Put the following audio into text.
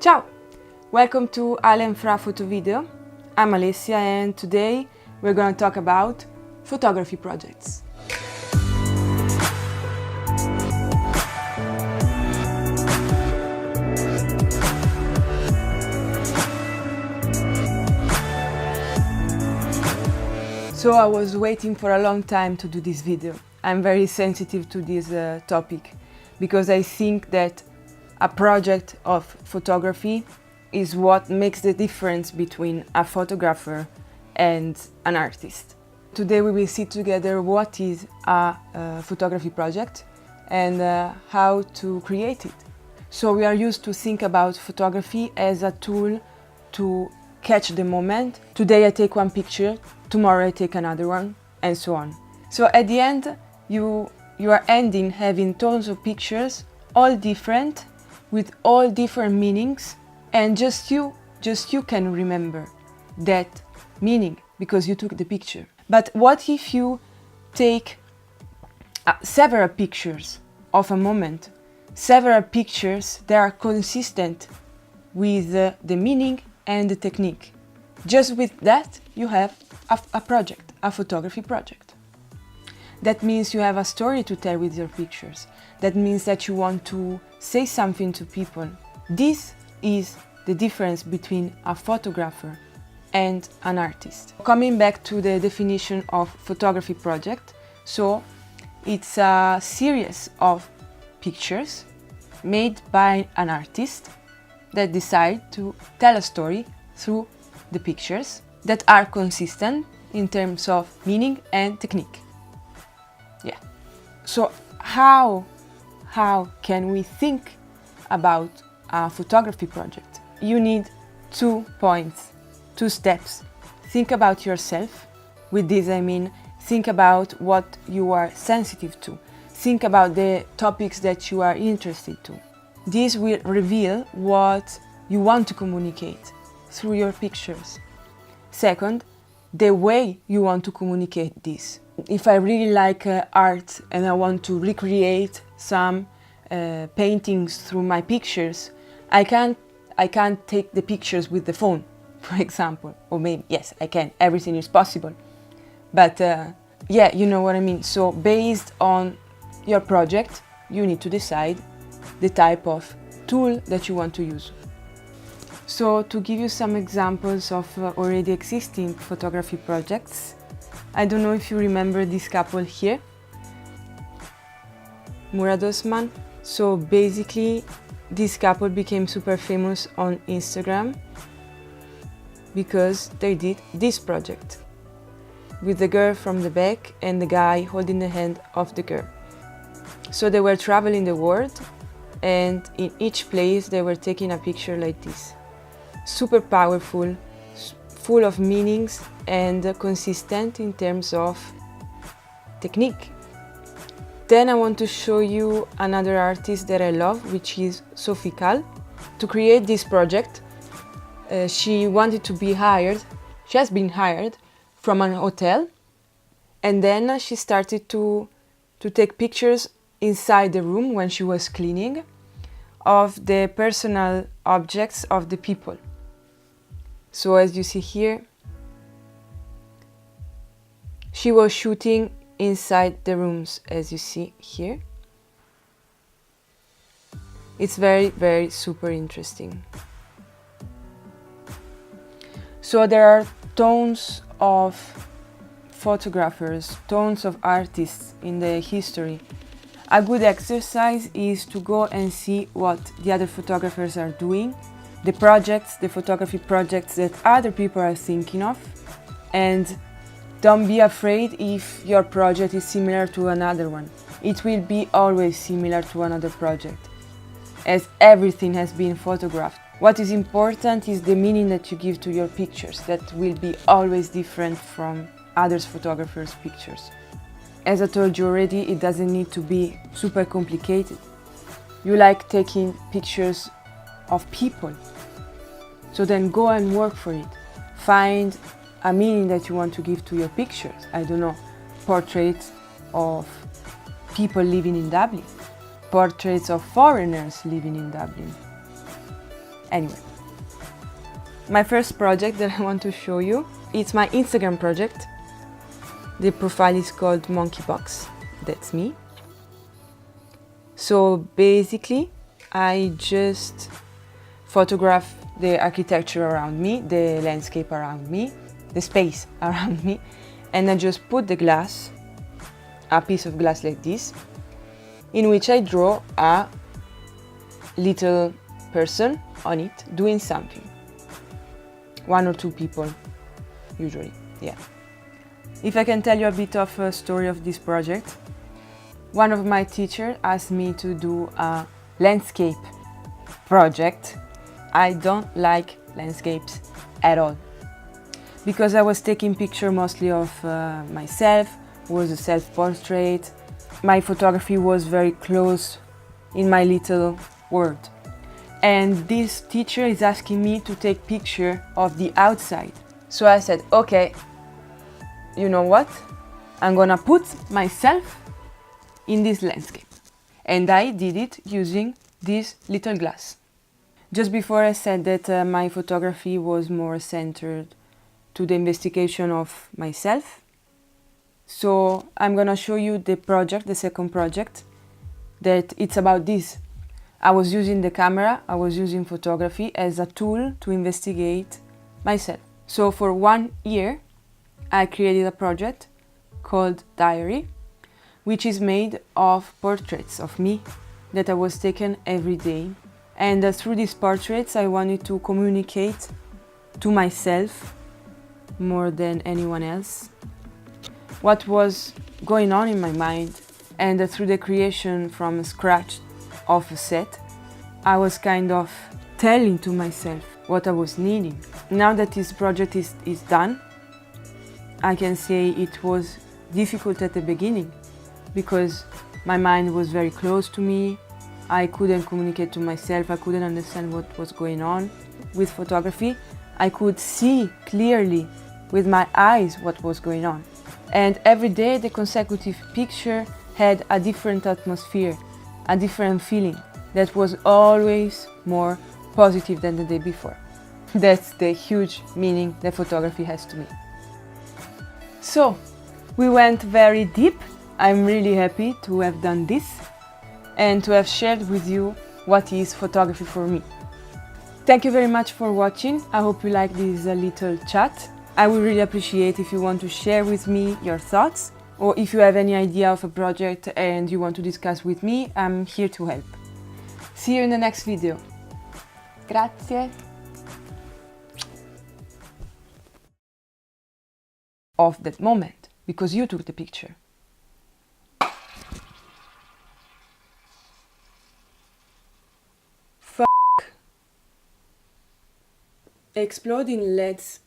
Ciao! Welcome to Allen Fra Photo Video. I'm Alessia and today we're going to talk about photography projects. So I was waiting for a long time to do this video. I'm very sensitive to this topic because I think that a project of photography is what makes the difference between a photographer and an artist. Today we will see together what is a photography project and how to create it. So we are used to think about photography as a tool to catch the moment. Today I take one picture, tomorrow I take another one, and so on. So at the end you are ending having tons of pictures, all different, with all different meanings, and just you can remember that meaning because you took the picture. But what if you take several pictures of a moment, several pictures that are consistent with the meaning and the technique? Just with that you have a project, a photography project. That means you have a story to tell with your pictures. That means that you want to say something to people. This is the difference between a photographer and an artist. Coming back to the definition of photography project, so it's a series of pictures made by an artist that decide to tell a story through the pictures that are consistent in terms of meaning and technique. Yeah. So how can we think about a photography project? You need 2 points, 2 steps. Think about yourself. With this I mean think about what you are sensitive to. Think about the topics that you are interested to. This will reveal what you want to communicate through your pictures. Second, the way you want to communicate this. If I really like art and I want to recreate some paintings through my pictures, I can't take the pictures with the phone, for example. Or maybe, yes, I can, everything is possible. But yeah, you know what I mean. So based on your project, you need to decide the type of tool that you want to use. So to give you some examples of already existing photography projects, I don't know if you remember this couple here, Murad Osman. So basically this couple became super famous on Instagram because they did this project with the girl from the back and the guy holding the hand of the girl. So they were traveling the world and in each place they were taking a picture like this. Super powerful, full of meanings and consistent in terms of technique. Then I want to show you another artist that I love, which is Sophie Calle. To create this project, she wanted to be hired. She has been hired from an hotel, and then she started to take pictures inside the room when she was cleaning of the personal objects of the people. So as you see here, she was shooting inside the rooms, as you see here. It's very, very super interesting. So there are tons of photographers, tons of artists in the history. A good exercise is to go and see what the other photographers are doing, the projects, the photography projects that other people are thinking of, and don't be afraid if your project is similar to another one. It will be always similar to another project, as everything has been photographed. What is important is the meaning that you give to your pictures, that will be always different from other photographers' pictures. As I told you already, it doesn't need to be super complicated. You like taking pictures of people, so then go and work for it. Find a meaning that you want to give to your pictures. I don't know, portraits of people living in Dublin, portraits of foreigners living in Dublin. Anyway, my first project that I want to show you, it's my Instagram project. The profile is called MkII. That's me. So basically, I just photograph the architecture around me, the landscape around me, the space around me, and I just put the glass, a piece of glass like this, in which I draw a little person on it doing something. One or two people, usually, yeah. If I can tell you a bit of a story of this project, one of my teachers asked me to do a landscape project. I don't like landscapes at all, because I was taking pictures mostly of myself, was a self-portrait. My photography was very close in my little world. And this teacher is asking me to take picture of the outside. So I said, okay, you know what? I'm gonna put myself in this landscape. And I did it using this little glass. Just before I said that my photography was more centered to the investigation of myself. So I'm gonna show you the project, the second project, that it's about this. I was using the camera, I was using photography as a tool to investigate myself. So for 1 year, I created a project called Diary, which is made of portraits of me that I was taken every day. And through these portraits, I wanted to communicate to myself more than anyone else what was going on in my mind. And through the creation from scratch of a set, I was kind of telling to myself what I was needing. Now that this project is done, I can say it was difficult at the beginning because my mind was very close to me. I couldn't communicate to myself, I couldn't understand what was going on. With photography, I could see clearly with my eyes what was going on. And every day the consecutive picture had a different atmosphere, a different feeling that was always more positive than the day before. That's the huge meaning that photography has to me. So, we went very deep. I'm really happy to have done this and to have shared with you what is photography for me. Thank you very much for watching. I hope you like this little chat. I would really appreciate if you want to share with me your thoughts, or if you have any idea of a project and you want to discuss with me, I'm here to help. See you in the next video. Grazie. Of that moment, because you took the picture. Exploding LEDs.